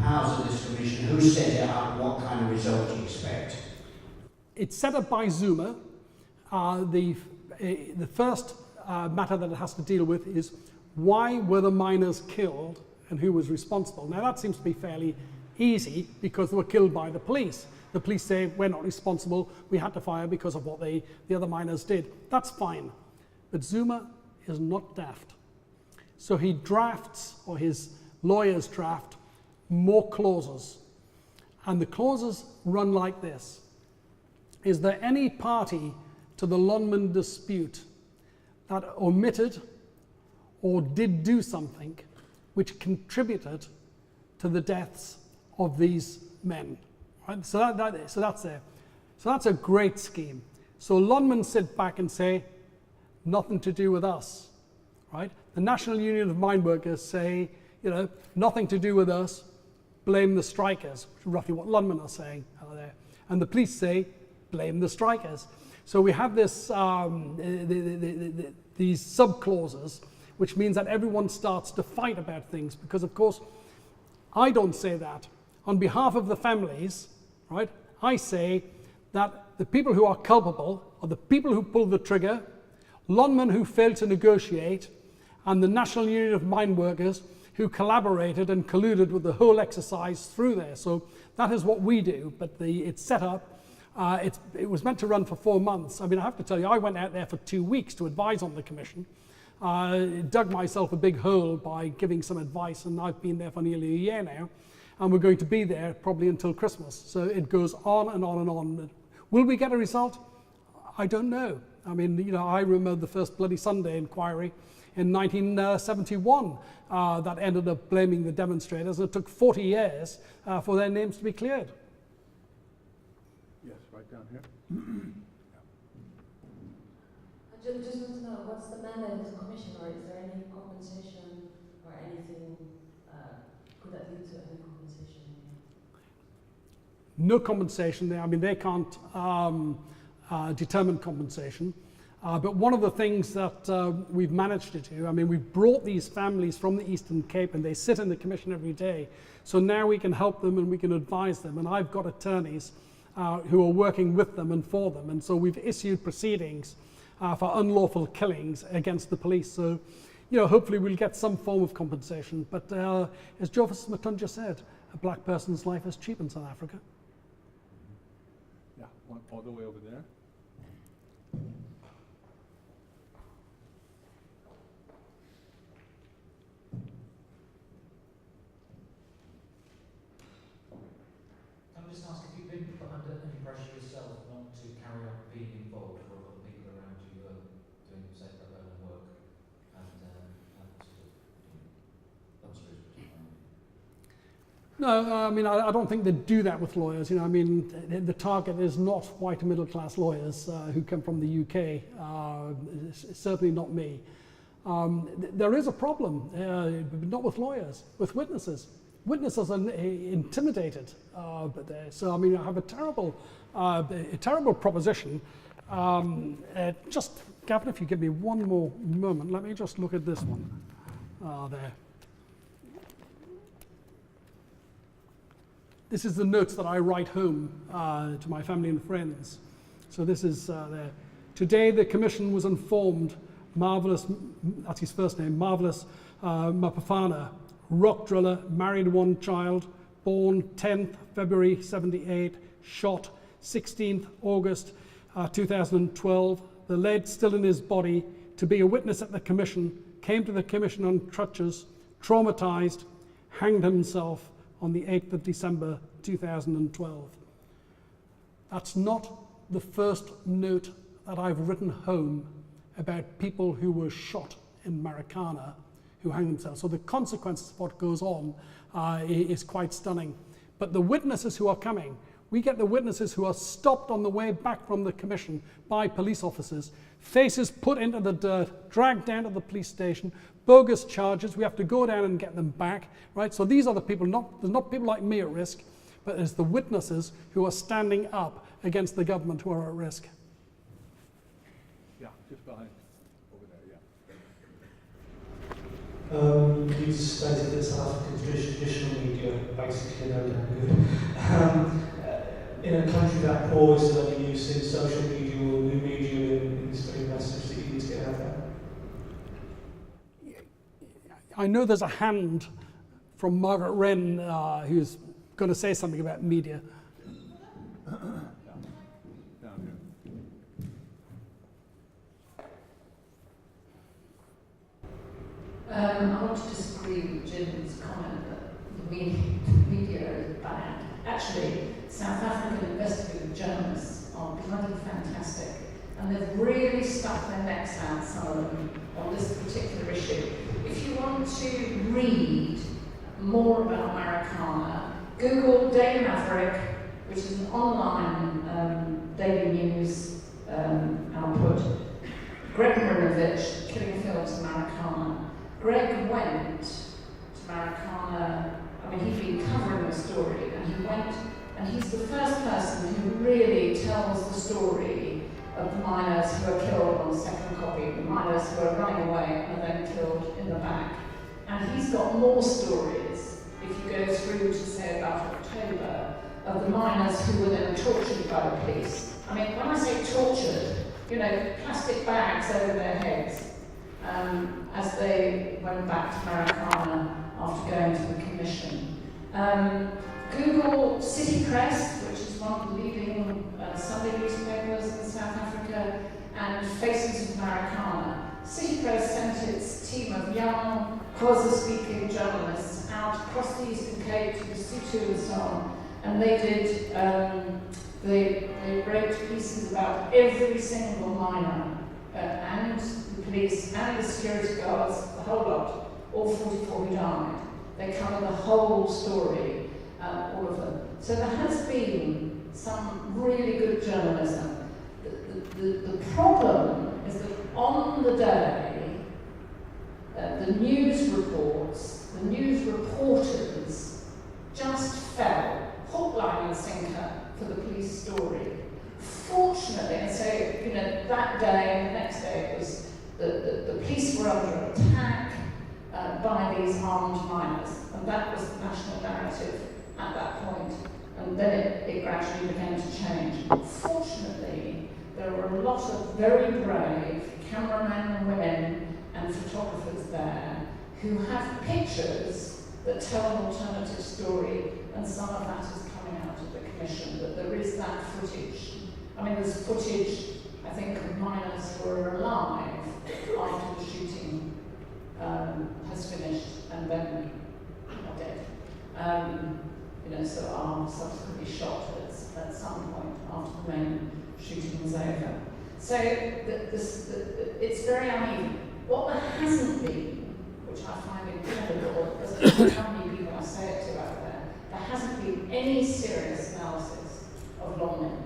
powers of this commission, who set it up, what kind of result do you expect? It's set up by Zuma. The first matter that it has to deal with is why were the miners killed and who was responsible? Now that seems to be fairly easy because they were killed by the police. The police say we're not responsible, we had to fire because of what the other miners did. That's fine. But Zuma is not daft. So he drafts, or his lawyers draft, more clauses. And the clauses run like this. Is there any party to the Lonman dispute that omitted or did do something which contributed to the deaths of these men? Right? So that's there. So that's a great scheme. So Lonman sit back and say, nothing to do with us. Right? The National Union of Mine Workers say, nothing to do with us, blame the strikers, which is roughly what Lonman are saying there. And the police say, blame the strikers. So we have this, these sub-clauses, which means that everyone starts to fight about things, because of course, I don't say that. On behalf of the families, right, I say that the people who are culpable are the people who pulled the trigger, Lonman who failed to negotiate, and the National Union of Mine Workers who collaborated and colluded with the whole exercise through there. So that is what we do, but it's set up. It was meant to run for 4 months. I mean, I have to tell you, I went out there for 2 weeks to advise on the commission. Dug myself a big hole by giving some advice, and I've been there for nearly a year now, and we're going to be there probably until Christmas. So it goes on and on and on. Will we get a result? I don't know. I mean, I remember the first Bloody Sunday inquiry in 1971 that ended up blaming the demonstrators, and it took 40 years for their names to be cleared. Yes, right down here. I just want to know, what's the mandate of the commission, or is there any compensation or anything, could that lead to any compensation? No compensation. I mean, they can't determine compensation. But one of the things that we've managed to do, I mean, we've brought these families from the Eastern Cape and they sit in the commission every day. So now we can help them and we can advise them. And I've got attorneys who are working with them and for them. And so we've issued proceedings for unlawful killings against the police. So, hopefully we'll get some form of compensation. But as Joseph McCluncher said, a black person's life is cheap in South Africa. Yeah, one all the way over there. Can I just ask if you've been put under any pressure yourself not to carry on being involved, or other people around you doing, say, pro bono work and sort of dumpsters? No, I mean, I don't think they do that with lawyers. I mean, the target is not white middle class lawyers who come from the UK. It's certainly not me. There is a problem, but not with lawyers, with witnesses. Witnesses are intimidated. So, I mean, I have a terrible proposition. Just, Gavin, if you give me one more moment, let me just look at this one there. This is the notes that I write home to my family and friends. So this is there. Today the Commission was informed, Marvellous, that's his first name, Marvellous Mapafana, rock driller, married one child, born 10th February 78, shot 16th August 2012, the lead still in his body, to be a witness at the Commission, came to the Commission on crutches, traumatised, hanged himself on the 8th of December 2012. That's not the first note that I've written home about people who were shot in Marikana who hanged themselves. So the consequences of what goes on is quite stunning. But the witnesses who are coming, we get the witnesses who are stopped on the way back from the Commission by police officers, faces put into the dirt, dragged down to the police station, bogus charges, we have to go down and get them back, right? So these are the people, there's not people like me at risk, but there's the witnesses who are standing up against the government who are at risk. Yeah, just behind, over there, yeah. You stated that South African traditional media basically no damn good. In a country that pours the use in social media or new media in this very message that you need to get out there? I know there's a hand from Margaret Wren who's going to say something about media. I want to disagree with Jim's comment that the media is bad. Actually, South African investigative journalists are bloody fantastic, and they've really stuck their necks out, some of them, on this particular issue. If you want to read more about Marikana, Google Daily Maverick, which is an online daily news output. Greg Marinovich, Killing Fields in Marikana. Greg went to Marikana, I mean, he'd been covering the story, and he went, and he's the first person who really tells the story of the miners who are killed on second copy, the miners who are running away and then killed in the back. And he's got more stories, if you go through to say about October, of the miners who were then tortured by the police. I mean, when I say tortured, you know, plastic bags over their heads, as they went back to Marikana after going to the Commission. Google City Press, which is one of the leading Sunday newspapers in South Africa, and Faces of Marikana. City Press sent its team of young, Xhosa-speaking journalists out across the Eastern Cape to Lesotho and so on, and they did, they wrote pieces about every single miner, and the police, and the security guards, the whole lot, all 44 who died. They cover the whole story, all of them. So there has been some really good journalism. The problem is that on the day, the news reports, the news reporters just fell, hook, line and sinker, for the police story. Fortunately, and so, you know, that day and the next day, it was the police were under attack by these armed miners, and that was the national narrative at that point, and then it gradually began to change. Fortunately, there were a lot of very brave cameramen and women and photographers there who have pictures that tell an alternative story, and some of that is coming out of the Commission, that there is that footage. I mean, there's footage, I think, of miners who are alive after the shooting has finished and then are dead. You know, so are subsequently shot at some point after the main shooting was over. So it's very uneven. What there hasn't been, which I find incredible, because how many people I say it to out there hasn't been any serious analysis of longmen.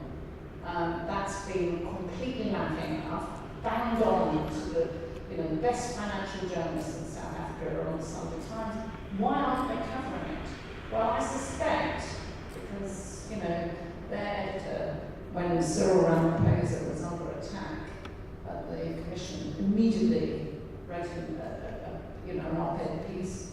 That's been completely lacking. I've banged on to the best financial journalists in South Africa are on the Sunday Times. Why aren't they covering it? Well, I suspect because, you know, their editor, when Cyril Ramaphosa was under attack at the Commission, immediately wrote a an op-ed piece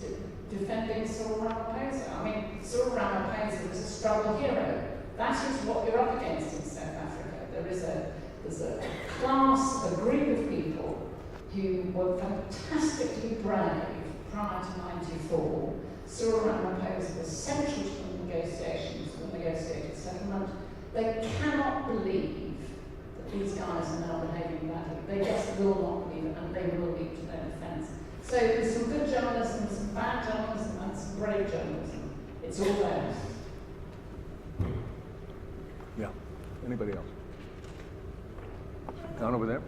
defending Cyril Ramaphosa. I mean, Cyril Ramaphosa was a struggle hero. That is what you're up against in South Africa. There's a class, a group of people who were fantastically brave prior to 94. Cyril Ramaphosa was central to the negotiations, the negotiated settlement. They cannot believe that these guys are now behaving badly. They just will not believe it, and they will leap to their defence. So there's some good journalism, some bad journalism, and some great journalism. It's all there. Yeah. Anybody else? Down over there.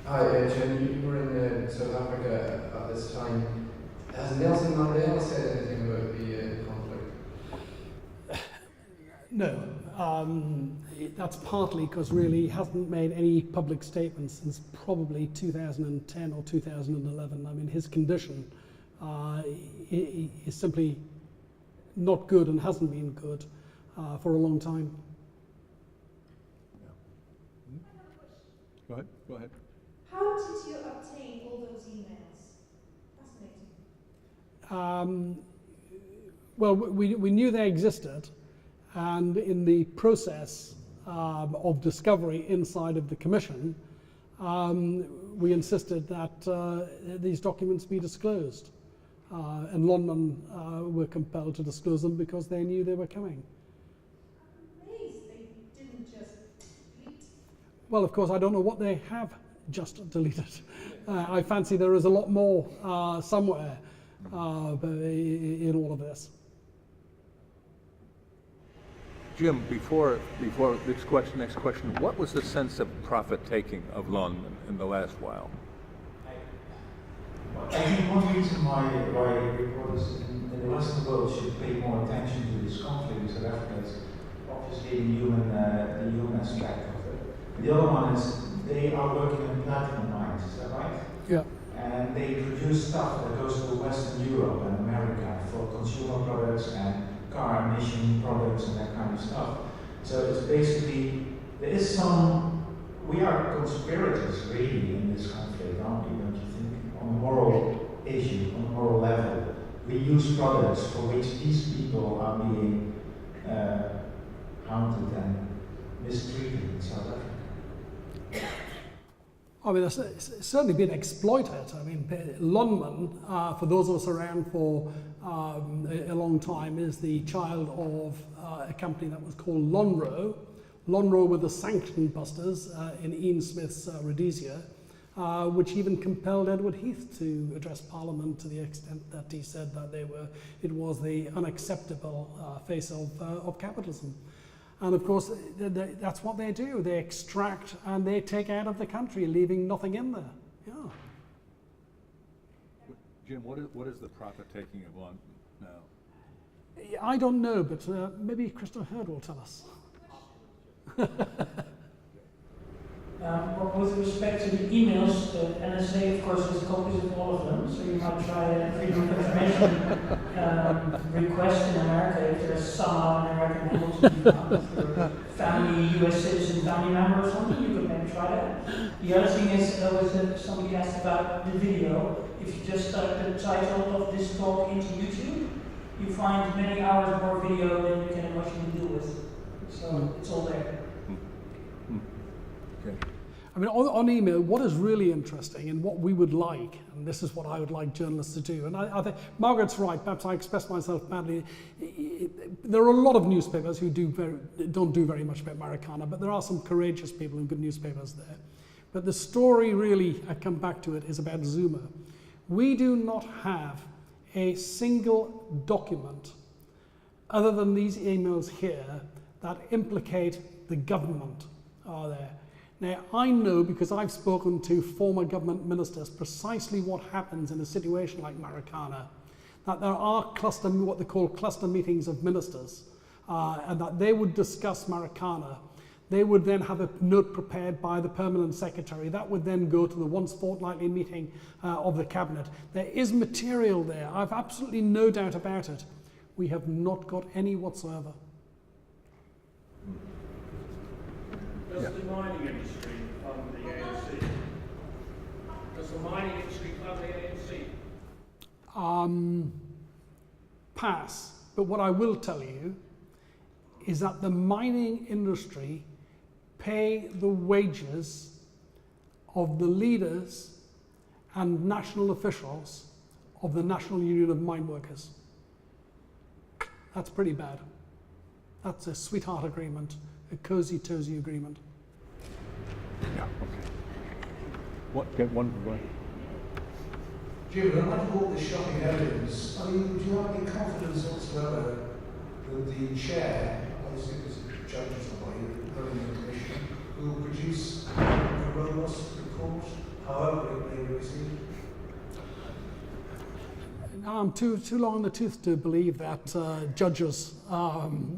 Hi, Jim. You were in South Africa at this time. Has Nelson Mandela said anything about the conflict? No. That's partly because really he hasn't made any public statements since probably 2010 or 2011. I mean, his condition is simply not good and hasn't been good for a long time. Yeah. Go ahead. How did you obtain all those emails? Fascinating. Well, we knew they existed, and in the process of discovery inside of the Commission, we insisted that these documents be disclosed. And London were compelled to disclose them because they knew they were coming. I'm amazed they didn't just delete. Well, of course, I don't know what they have just deleted. I fancy there is a lot more somewhere in all of this. Jim, before this next question, what was the sense of profit-taking of London in the last while? I think one reason why reporters in the Western world should pay more attention to this conflict in South Africa is obviously the human aspect of it. But the other one is they are working in platinum mines, is that right? Yeah. And they produce stuff that goes to Western Europe and America for consumer products and car emission products and that kind of stuff. So it's basically, we are conspirators really in this conflict, aren't we, don't you think? On a moral issue, on a moral level. We use products for which these people are being haunted and mistreated in South Africa. I mean, it's certainly been exploited. I mean, Lonman, for those of us around for a long time, is the child of a company that was called Lonro. Lonro were the sanction busters in Ian Smith's Rhodesia, which even compelled Edward Heath to address Parliament to the extent that he said that it was the unacceptable face of capitalism. And of course, that's what they do. They extract and they take out of the country, leaving nothing in there. Yeah. Jim, what is the profit-taking of London now? I don't know, but maybe Crystal Hurd will tell us. With respect to the emails, the NSA, of course, has copies of all of them, so you might try a freedom of information request in America if there's somehow an American able to be found. If you're a family, US citizen, family member or something, you could maybe try that. The other thing is, somebody asked about the video. If you just type the title of this talk into YouTube, you find many hours more video than you can emotionally deal with. So it's all there. Okay. I mean, on email, what is really interesting and what we would like, and this is what I would like journalists to do, and I think Margaret's right, perhaps I expressed myself badly. There are a lot of newspapers who don't do very much about Marikana, but there are some courageous people in good newspapers there. But the story really, I come back to it, is about Zuma. We do not have a single document other than these emails here that implicate the government are there. Now, I know, because I've spoken to former government ministers, precisely what happens in a situation like Marikana, that there are what they call cluster meetings of ministers, and that they would discuss Marikana. They would then have a note prepared by the permanent secretary. That would then go to the once fortnightly meeting of the cabinet. There is material there. I've absolutely no doubt about it. We have not got any whatsoever. Does the mining industry fund the ANC? pass. But what I will tell you is that the mining industry pay the wages of the leaders and national officials of the National Union of Mine Workers. That's pretty bad. That's a sweetheart agreement, a cozy-tozy agreement. Yeah, okay. Get one. Go ahead. Jim, in light of all this shocking evidence, do you have any confidence whatsoever that the chair, obviously it was a judge or somebody, running the commission, will produce a robust report, however it may be received? I'm too long in the tooth to believe that judges, I'm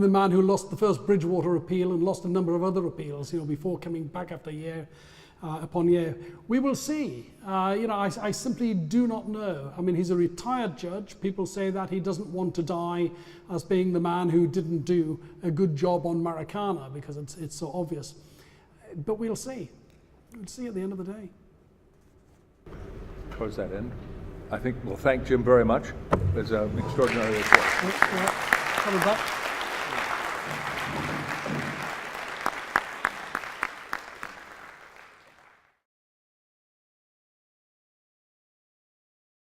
the man who lost the first Bridgewater appeal and lost a number of other appeals, before coming back after year upon year. We will see. I simply do not know. I mean, he's a retired judge. People say that he doesn't want to die as being the man who didn't do a good job on Marikana because it's so obvious. But we'll see. We'll see at the end of the day. Towards that end, I think we'll thank Jim very much. It's an extraordinary report. Covered that.